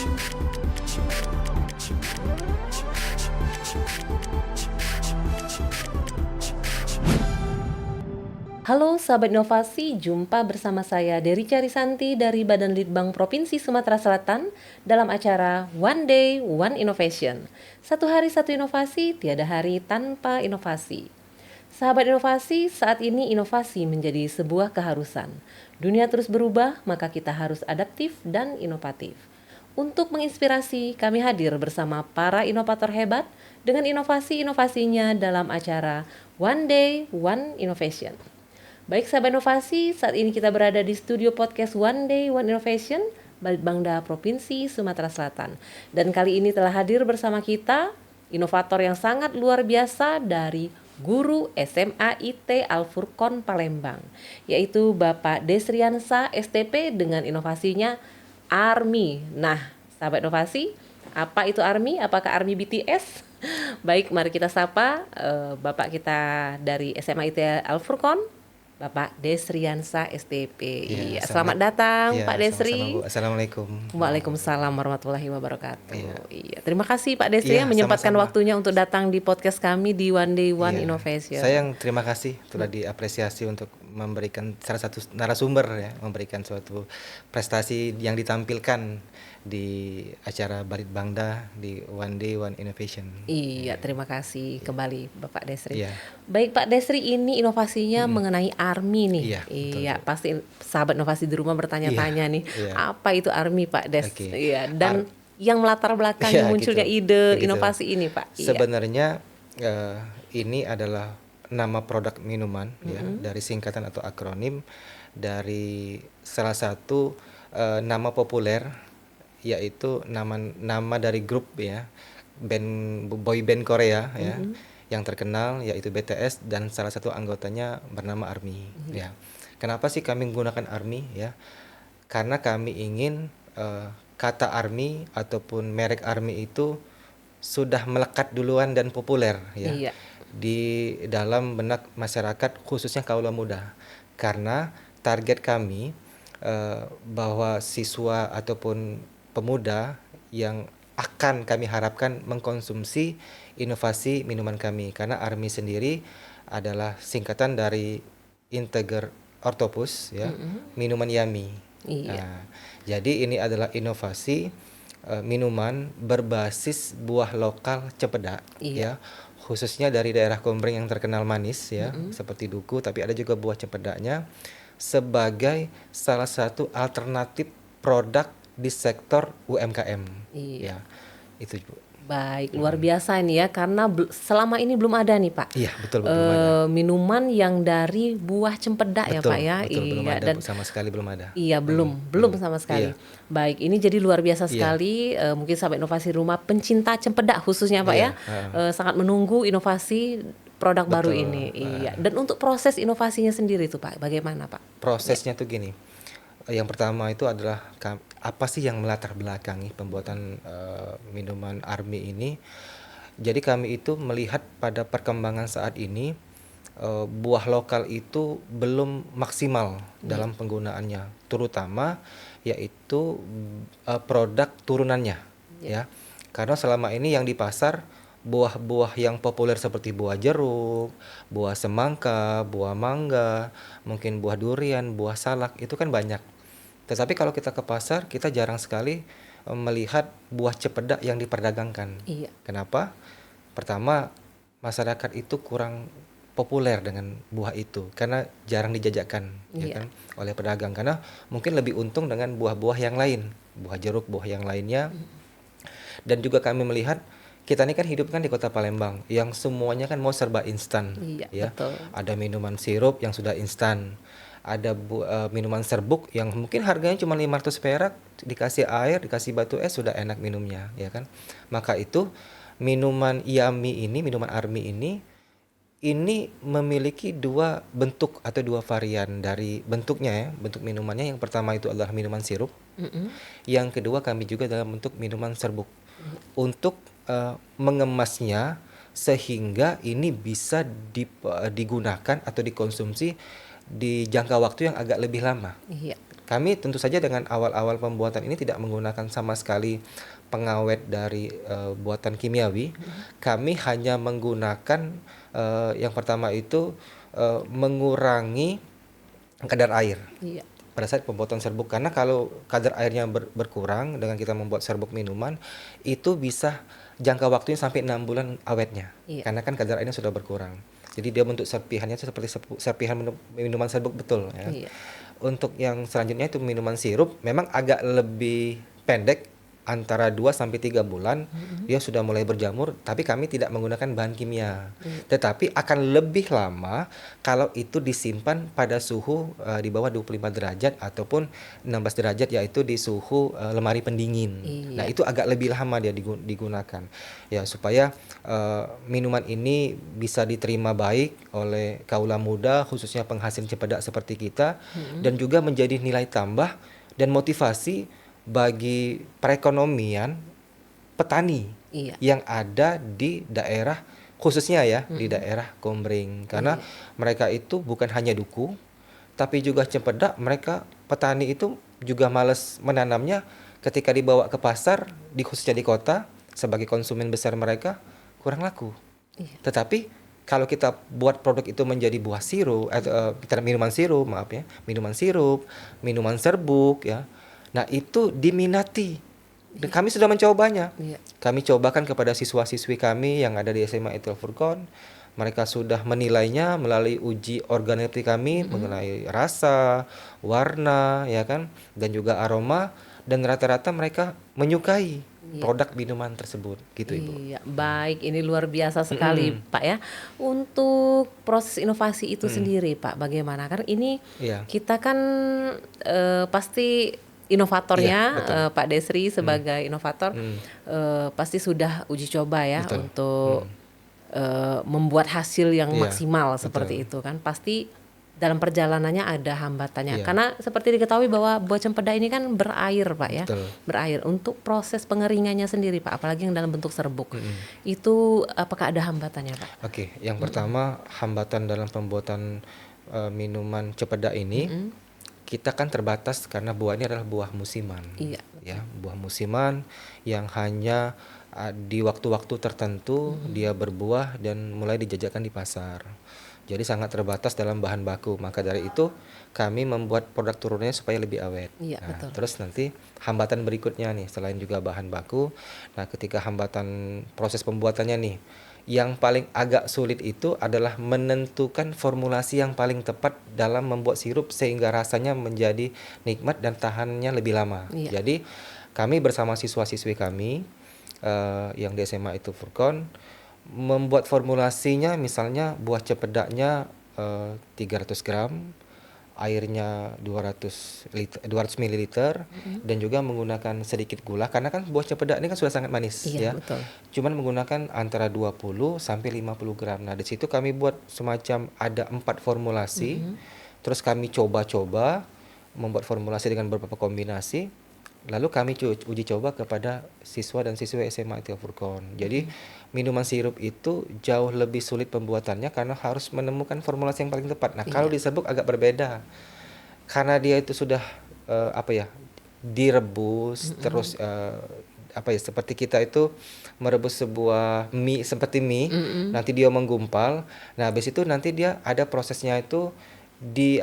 Halo sahabat inovasi, jumpa bersama saya Derica Risanti dari Badan Litbang Provinsi Sumatera Selatan dalam acara One Day One Innovation. Satu hari satu inovasi, tiada hari tanpa inovasi. Sahabat inovasi, saat ini inovasi menjadi sebuah keharusan. Dunia terus berubah, maka kita harus adaptif dan inovatif. Untuk menginspirasi, kami hadir bersama para inovator hebat dengan inovasi-inovasinya dalam acara One Day One Innovation. Baik sahabat inovasi, saat ini kita berada di studio podcast One Day One Innovation, Balitbangda Provinsi Sumatera Selatan. Dan kali ini telah hadir bersama kita inovator yang sangat luar biasa dari guru SMA IT Al-Furqon Palembang, yaitu Bapak Desriansa STP dengan inovasinya ARMY. Nah, sahabat inovasi, apa itu ARMY? Apakah ARMY BTS? Baik, mari kita sapa Bapak kita dari SMA IT Al-Furqon, Bapak Desriansa STP. Iya, Selamat datang Pak Desri. sama-sama, Bu. Assalamualaikum. Waalaikumsalam warahmatullahi wabarakatuh. Iya. Iya. Terima kasih Pak Desri Iya, menyempatkan sama-sama. waktunya untuk datang di podcast kami di One Day One Iya. Innovation. Saya yang terima kasih telah diapresiasi untuk memberikan salah satu narasumber ya, memberikan suatu prestasi yang ditampilkan di acara Balitbangda di One Day One Innovation. Iya, terima kasih kembali Bapak Desri. Iya. Baik Pak Desri, ini inovasinya mengenai ARMY nih. Iya, betul, Iya, Bu. pasti sahabat inovasi di rumah bertanya-tanya nih, iya. apa itu ARMY Pak Des? Oke. Iya, dan yang melatar belakangi Iya, munculnya gitu. ide Begitu. inovasi ini Pak. Iya. Sebenarnya ini adalah nama produk minuman ya, dari singkatan atau akronim dari salah satu nama populer, yaitu nama dari grup ya, boy band Korea ya, yang terkenal yaitu BTS, dan salah satu anggotanya bernama ARMY ya. Kenapa sih kami menggunakan ARMY ya? Karena kami ingin kata ARMY ataupun merek ARMY itu sudah melekat duluan dan populer ya, Iya. di dalam benak masyarakat khususnya kaula muda. Karena target kami bahwa siswa ataupun pemuda yang akan kami harapkan mengkonsumsi inovasi minuman kami, karena ARMY sendiri adalah singkatan dari Integer Octopus ya, minuman yummy. Iya. Nah, jadi ini adalah inovasi minuman berbasis buah lokal cempeda Iya. ya, khususnya dari daerah Kombreng yang terkenal manis ya, seperti duku, tapi ada juga buah cempedanya sebagai salah satu alternatif produk di sektor UMKM. Iya. Ya, itu Bu. Baik, luar biasa ini ya, karena selama ini belum ada nih Pak. Iya, betul, belum ada. Minuman yang dari buah cempeda ya Betul, Pak ya. betul, belum Iya, ada, dan Bu, sama sekali belum ada. iya, belum sama sekali. Iya. Baik, ini jadi luar biasa Iya. sekali. Mungkin sahabat inovasi rumah pencinta cempeda khususnya Pak Iya, ya, sangat menunggu inovasi produk baru Betul, ini. Iya. Dan untuk proses inovasinya sendiri tuh Pak, bagaimana Pak? Prosesnya tuh gini. Yang pertama itu adalah apa sih yang melatar belakangi pembuatan minuman ARMY ini. Jadi kami itu melihat pada perkembangan saat ini buah lokal itu belum maksimal dalam penggunaannya, terutama yaitu produk turunannya ya. Karena selama ini yang di pasar buah-buah yang populer seperti buah jeruk, buah semangka, buah mangga, mungkin buah durian, buah salak itu kan banyak. Tetapi kalau kita ke pasar, kita jarang sekali melihat buah cempeda yang diperdagangkan. Iya. Kenapa? Pertama, masyarakat itu kurang populer dengan buah itu karena jarang dijajakan ya Iya. kan, oleh pedagang, karena mungkin lebih untung dengan buah-buah yang lain, buah jeruk, buah yang lainnya. Dan juga kami melihat kita ini kan hidup kan di Kota Palembang yang semuanya kan mau serba instan. Iya, Ya. betul. Ada minuman sirup yang sudah instan. Ada minuman serbuk yang mungkin harganya cuma 500 perak, dikasih air, dikasih batu es sudah enak minumnya, ya kan? Maka itu minuman yummy ini, minuman ARMY ini memiliki dua bentuk atau dua varian dari bentuknya ya, bentuk minumannya. Yang pertama itu adalah minuman sirup. Yang kedua kami juga dalam bentuk minuman serbuk. Untuk mengemasnya sehingga ini bisa digunakan atau dikonsumsi di jangka waktu yang agak lebih lama. Iya. Kami tentu saja dengan awal-awal pembuatan ini tidak menggunakan sama sekali pengawet dari buatan kimiawi. Kami hanya menggunakan yang pertama itu mengurangi kadar air Iya. pada saat pembuatan serbuk, karena kalau kadar airnya berkurang dengan kita membuat serbuk minuman itu bisa jangka waktunya sampai 6 bulan awetnya, Iya. karena kan kadar airnya sudah berkurang. Jadi dia bentuk serpihannya itu seperti serpihan minuman serbuk betul ya. Iya. Untuk yang selanjutnya itu minuman sirup, memang agak lebih pendek, antara 2 sampai 3 bulan dia sudah mulai berjamur, tapi kami tidak menggunakan bahan kimia. Tetapi akan lebih lama kalau itu disimpan pada suhu di bawah 25 derajat ataupun 16 derajat, yaitu di suhu lemari pendingin. Nah, Iya. itu agak lebih lama dia digunakan. Ya, supaya minuman ini bisa diterima baik oleh kaula muda, khususnya penghasil cempedak seperti kita, dan juga menjadi nilai tambah dan motivasi bagi perekonomian petani Iya. yang ada di daerah, khususnya ya di daerah Gombring, karena mereka itu bukan hanya duku tapi juga cempedak. Mereka petani itu juga males menanamnya, ketika dibawa ke pasar khususnya di kota sebagai konsumen besar mereka kurang laku. Iya. Tetapi kalau kita buat produk itu menjadi buah sirup atau minuman sirup, maaf ya, minuman sirup, minuman serbuk ya. Nah, itu diminati. Dan kami sudah mencobanya. Iya. Kami cobakan kepada siswa-siswi kami yang ada di SMA Etel Furqon. Mereka sudah menilainya melalui uji organoleptik kami mengenai rasa, warna, ya kan, dan juga aroma, dan rata-rata mereka menyukai produk minuman tersebut, gitu Ibu. Iya, baik. Ini luar biasa sekali, Pak ya. Untuk proses inovasi itu sendiri, Pak, bagaimana? Kan ini Iya. kita kan pasti inovatornya, Iya, betul. Pak Desri sebagai inovator pasti sudah uji coba ya Betul. untuk membuat hasil yang Iya, maksimal seperti itu kan. Pasti dalam perjalanannya ada hambatannya. Karena seperti diketahui bahwa buah cempedak ini kan berair, Pak ya. Betul. Berair. Untuk proses pengeringannya sendiri, Pak, apalagi yang dalam bentuk serbuk. Itu apakah ada hambatannya, Pak? Oke, yang pertama hambatan dalam pembuatan minuman cempedak ini, kita kan terbatas karena buah ini adalah buah musiman. Iya. Ya, buah musiman yang hanya di waktu-waktu tertentu dia berbuah dan mulai dijajakan di pasar. Jadi sangat terbatas dalam bahan baku. Maka dari itu kami membuat produk turunannya supaya lebih awet. Iya, Nah, betul. terus nanti hambatan berikutnya nih, selain juga bahan baku. Nah, ketika hambatan proses pembuatannya nih, yang paling agak sulit itu adalah menentukan formulasi yang paling tepat dalam membuat sirup sehingga rasanya menjadi nikmat dan tahannya lebih lama. Iya. Jadi kami bersama siswa-siswi kami yang di SMA itu Furqon membuat formulasinya, misalnya buah cempedaknya 300 gram, airnya 200 ml, dan juga menggunakan sedikit gula, karena kan buah cempedak ini kan sudah sangat manis Iya, ya. betul. Cuman menggunakan antara 20 sampai 50 gram. Nah, di situ kami buat semacam ada 4 formulasi. Terus kami coba-coba membuat formulasi dengan beberapa kombinasi. Lalu kami uji coba kepada siswa dan siswi SMA Etel Furqon. Jadi minuman sirup itu jauh lebih sulit pembuatannya karena harus menemukan formulasi yang paling tepat. Nah, kalau di serbuk agak berbeda. Karena dia itu sudah direbus terus seperti kita itu merebus sebuah mie, seperti mie, nanti dia menggumpal. Nah, habis itu nanti dia ada prosesnya itu di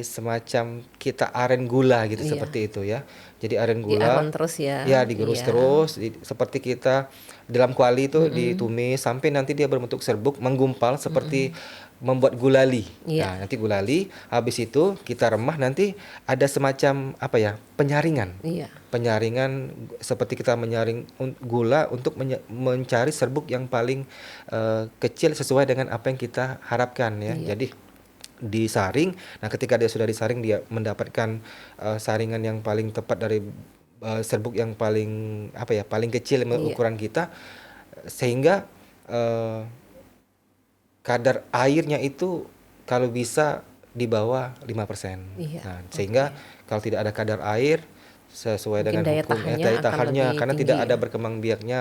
semacam kita aren gula gitu, Iya. seperti itu ya. Jadi aren Diaron gula terus ya. ya digerus Iya. terus seperti kita dalam kuali itu ditumis sampai nanti dia berbentuk serbuk menggumpal seperti membuat gulali. Iya. Nah, nanti gulali, habis itu kita remah, nanti ada semacam penyaringan. Iya. Penyaringan seperti kita menyaring gula untuk mencari serbuk yang paling kecil sesuai dengan apa yang kita harapkan ya. Iya. Jadi disaring. Nah, ketika dia sudah disaring, dia mendapatkan saringan yang paling tepat dari serbuk yang paling paling kecil ukuran kita, sehingga kadar airnya itu kalau bisa di bawah 5%. Iya, Nah, sehingga kalau tidak ada kadar air, sesuai Mungkin dengan daya hukum ya, tahannya daya akan tahannya lebih karena tinggi tidak ada ya, berkembang biaknya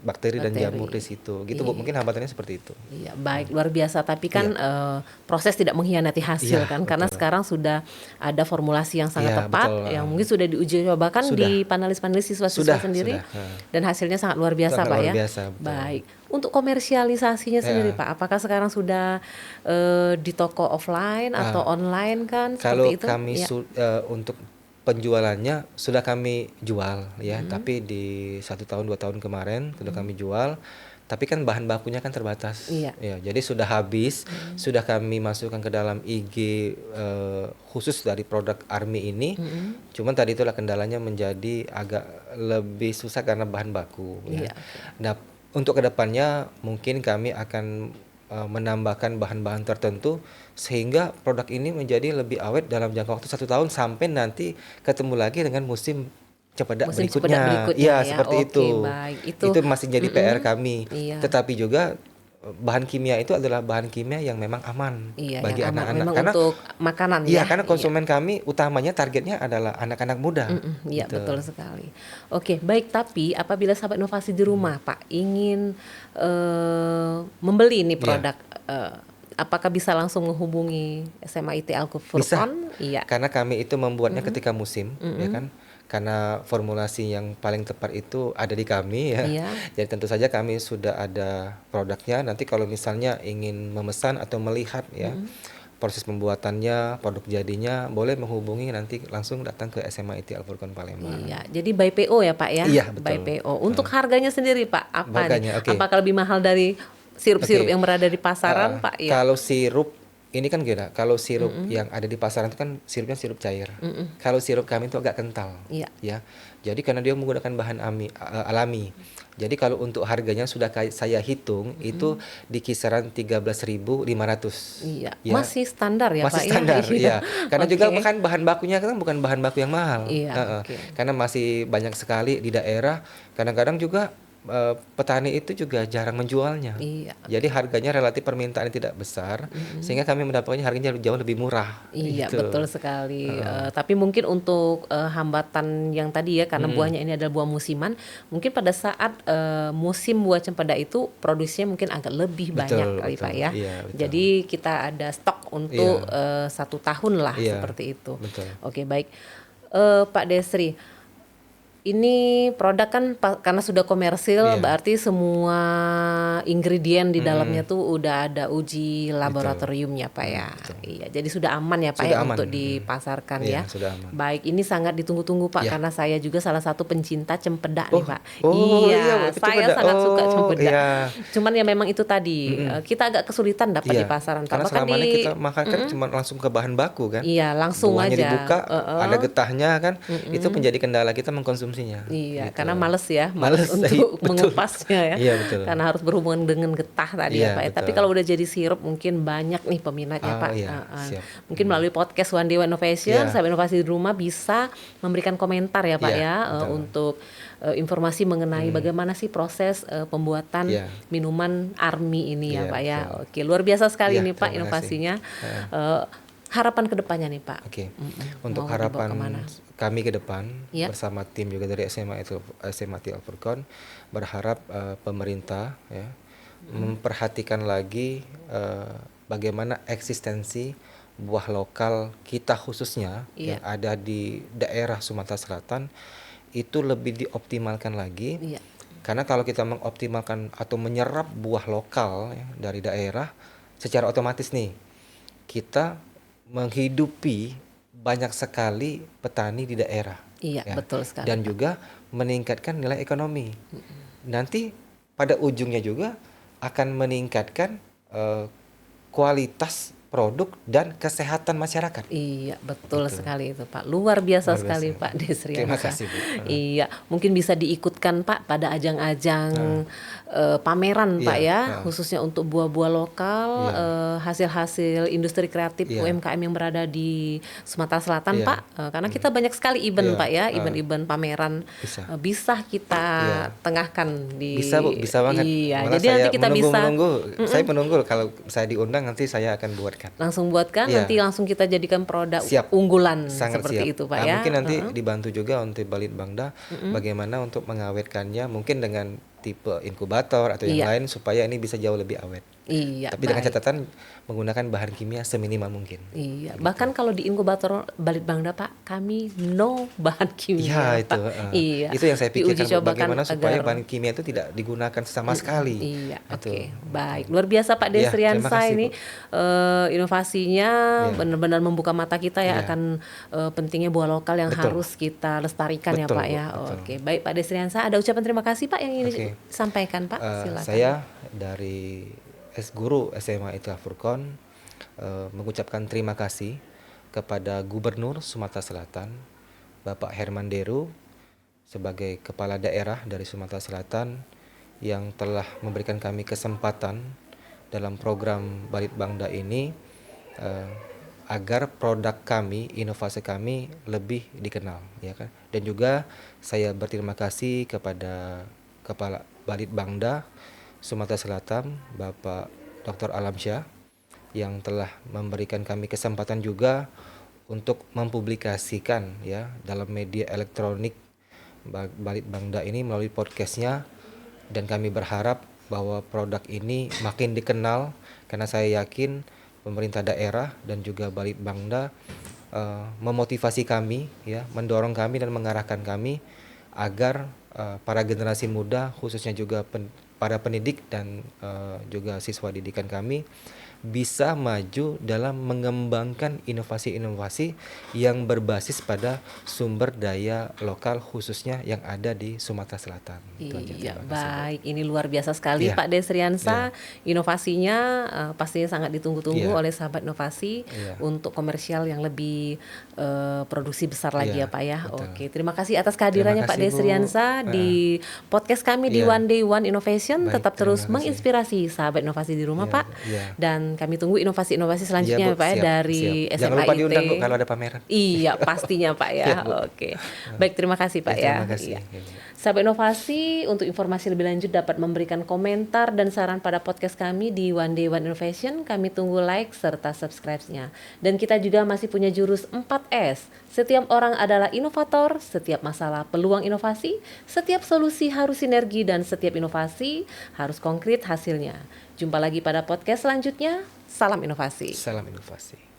bakteri dan jamur di bakteri. situ. Gitu Bu, mungkin Iya. hambatannya seperti itu. Iya, baik, luar biasa. Tapi Iya. kan proses tidak mengkhianati Iya, hasil kan, karena betul. sekarang sudah ada formulasi yang sangat Iya, betul, tepat, yang mungkin sudah diuji cobakan Sudah. di panelis-panelis siswa-siswa Sudah, sendiri, sudah. Heeh. dan hasilnya sangat luar biasa, Sangat Pak luar ya. biasa, betul. Baik, untuk komersialisasinya sendiri, Ya. Pak, apakah sekarang sudah di toko offline atau Ah, online kan, kalau seperti itu? kami Ya. untuk penjualannya sudah kami jual ya, tapi di 1 tahun 2 tahun kemarin sudah kami jual. Tapi kan bahan bakunya kan terbatas. Iya. Ya, jadi sudah habis, sudah kami masukkan ke dalam IG khusus dari produk Army ini. Cuman tadi itulah kendalanya menjadi agak lebih susah karena bahan baku ya. Iya. Nah, untuk kedepannya mungkin kami akan menambahkan bahan-bahan tertentu sehingga produk ini menjadi lebih awet dalam jangka waktu 1 tahun sampai nanti ketemu lagi dengan musim cempedak Musim cempedak berikutnya. berikutnya Iya, ya. seperti Oke, itu. baik. Itu masih jadi PR kami. Iya. Tetapi juga bahan kimia itu adalah bahan kimia yang memang aman Iya, bagi yang aman anak-anak. memang Karena untuk makanan iya, ya. karena konsumen kami utamanya targetnya adalah anak-anak muda. Iya, Gitu. betul sekali. Oke, baik. Tapi apabila sahabat inovasi di rumah, Pak, ingin membeli ini Iya. produk, apakah bisa langsung menghubungi SMA IT Al Bisa. Furqon? Iya. Karena kami itu membuatnya ketika musim, ya kan? Karena formulasi yang paling tepat itu ada di kami ya. Iya. Jadi tentu saja kami sudah ada produknya. Nanti kalau misalnya ingin memesan atau melihat ya proses pembuatannya, produk jadinya, boleh menghubungi nanti langsung datang ke SMA IT Al Furqon Palembang. Iya, jadi by PO ya Pak ya? Iya, By betul. PO. Untuk harganya sendiri Pak, apa nih? Harganya, oke. Apakah lebih mahal dari sirup-sirup Oke. yang berada di pasaran Pak? Ya. Kalau sirup ini kan gila, kalau sirup yang ada di pasaran itu kan sirupnya sirup cair. Kalau sirup kami itu agak kental. Iya. Ya. Jadi karena dia menggunakan bahan alami. Jadi kalau untuk harganya sudah saya hitung itu di kisaran 13.500. Iya. Ya. Masih standar ya Masih Pak standar, ya? iya. Karena juga Oke. kan bahan bakunya kan bukan bahan baku yang mahal. Iya, Heeh. oke. Karena masih banyak sekali di daerah. Kadang-kadang juga petani itu juga jarang menjualnya. Iya. Jadi harganya relatif permintaan tidak besar, sehingga kami mendapatkannya harganya jauh lebih murah. Iya, Gitu. betul sekali. Tapi mungkin untuk hambatan yang tadi ya, karena buahnya ini adalah buah musiman, mungkin pada saat musim buah cempedak itu produksinya mungkin agak lebih banyak kali betul. Pak ya. Iya, betul. Jadi kita ada stok untuk 1 tahun lah Iya, seperti itu. betul. Oke, baik. Pak Desri, ini produk kan karena sudah komersil, Iya. berarti semua ingredient di dalamnya tuh udah ada uji laboratoriumnya Pak ya. Iya, jadi sudah aman ya Pak Sudah ya aman. untuk dipasarkan Iya, ya. sudah aman. Baik, ini sangat ditunggu-tunggu Pak, Iya. karena saya juga salah satu pencinta cempedak nih Pak. Oh, iya, Iya, itu saya cempedak. sangat suka Oh, cempedak. iya. Cuman ya memang itu tadi, kita agak kesulitan dapat di Iya. pasaran Pak. Karena Bahkan selama ini di kita makan kan cuma langsung ke bahan baku kan. iya, langsung Buahnya aja. dibuka, ada getahnya kan. Itu menjadi kendala kita mengkonsumsinya. Iya, Gitu. karena males ya, Males, untuk betul. mengupasnya ya. Iya, betul. Karena harus berhubungan dengan getah tadi ya Iya, Pak ya. Tapi betul. kalau udah jadi sirup mungkin banyak nih peminatnya Ah, Pak. iya, siap. Mungkin melalui podcast One Day One Innovation, Iya. sahabat inovasi di rumah bisa memberikan komentar ya Pak Iya, ya, betul. untuk informasi mengenai bagaimana sih proses pembuatan Iya. minuman Army ini ya Iya, Pak ya. betul. Oke, luar biasa sekali Iya, nih Pak terima kasih. inovasinya. Harapan kedepannya nih Pak. Oke. Untuk Mau dibawa kemana? harapan kami ke depan Iya. bersama tim juga dari SMA Al Furqon berharap pemerintah ya memperhatikan lagi bagaimana eksistensi buah lokal kita khususnya Iya. yang ada di daerah Sumatera Selatan itu lebih dioptimalkan lagi. Iya. Karena kalau kita mengoptimalkan atau menyerap buah lokal ya, dari daerah, secara otomatis nih kita menghidupi banyak sekali petani di daerah. Iya, ya. betul sekali. Dan juga meningkatkan nilai ekonomi. Nanti pada ujungnya juga akan meningkatkan kualitas produk dan kesehatan masyarakat. Iya, betul sekali itu Pak. Luar biasa Luar sekali biasa. Pak Desri. Terima kasih, Bu. Iya, mungkin bisa diikutkan Pak pada ajang-ajang pameran Pak ya, khususnya untuk buah-buah lokal, hasil-hasil industri kreatif Iya. UMKM yang berada di Sumatera Selatan Iya. Pak. Karena kita banyak sekali event Iya. Pak ya, event-event pameran Bisa. bisa kita tengahkan di. Bisa Bu, bisa banget. Iya, Malah jadi saya nanti kita bisa. saya menunggu kalau saya diundang nanti saya akan buatkan buatkan. Langsung buatkan, Iya. nanti langsung kita jadikan produk Siap. unggulan Sangat seperti siap. itu Pak Nah, ya. mungkin nanti Heeh. dibantu juga untuk Balitbangda bagaimana untuk mengawetkannya mungkin dengan tipe inkubator atau yang Iya, lain supaya ini bisa jauh lebih awet. iya, Tapi dengan baik. catatan menggunakan bahan kimia seminimal mungkin. Iya, Begitu. bahkan kalau di inkubator Balitbangda Pak, kami no bahan Iya kimia itu, Pak. Iya, itu yang saya diuji pikirkan Bu, cobakan bagaimana supaya agar bahan kimia itu tidak digunakan sama sekali. iya, Itu. oke, baik. Luar biasa Pak Iya, terima Desriansa kasih Bu. ini inovasinya Iya, benar-benar membuka mata kita ya iya, akan pentingnya buah lokal yang betul, harus kita lestarikan ya betul Pak Bu, ya. betul. Oke, baik Pak Desriansa, ada ucapan terima kasih Pak yang ingin Oke, disampaikan Pak? Silakan. saya dari guru SMA ITIAF Furqon mengucapkan terima kasih kepada Gubernur Sumatera Selatan, Bapak Herman Deru, sebagai kepala daerah dari Sumatera Selatan yang telah memberikan kami kesempatan dalam program Balitbangda ini eh, agar produk kami, inovasi kami lebih dikenal, ya kan? Dan juga saya berterima kasih kepada Kepala Balitbangda Sumatera Selatan, Bapak Dr. Alamsyah, yang telah memberikan kami kesempatan juga untuk mempublikasikan ya dalam media elektronik Balitbangda ini melalui podcastnya, dan kami berharap bahwa produk ini makin dikenal karena saya yakin pemerintah daerah dan juga Balitbangda memotivasi kami ya, mendorong kami dan mengarahkan kami agar para generasi muda khususnya juga para pendidik dan juga siswa didikan kami bisa maju dalam mengembangkan inovasi-inovasi yang berbasis pada sumber daya lokal khususnya yang ada di Sumatera Selatan. Itu aja, Iya, terima kasih, Bu. baik. Ini luar biasa sekali Iya, Pak Desriansa. iya, Inovasinya pastinya sangat ditunggu-tunggu iya, oleh sahabat inovasi iya, untuk komersial yang lebih produksi besar lagi ya iya, Pak ya. betul. Oke, terima kasih atas Terima kehadirannya Pak kasih, Bu. Desriansa di podcast kami di Iya, One Day One Innovation. baik, Tetap terima terus kasih. menginspirasi sahabat inovasi di rumah Iya, Pak. iya, Dan kami tunggu inovasi-inovasi iya, selanjutnya Bu, ya Pak ya siap, siap. dari Jangan SMA lupa IT. diundang, Bu, kalau ada pameran. Iya, pastinya Pak ya. Iya, Bu. Oke. Baik, terima kasih Pak Ya, ya. terima kasih. Iya. Ya, Bu. Sahabat inovasi, untuk informasi lebih lanjut dapat memberikan komentar dan saran pada podcast kami di One Day One Innovation. Kami tunggu like serta subscribe-nya. Dan kita juga masih punya jurus 4S. Setiap orang adalah inovator, setiap masalah peluang inovasi, setiap solusi harus sinergi, dan setiap inovasi harus konkret hasilnya. Jumpa lagi pada podcast selanjutnya. Salam inovasi. Salam inovasi.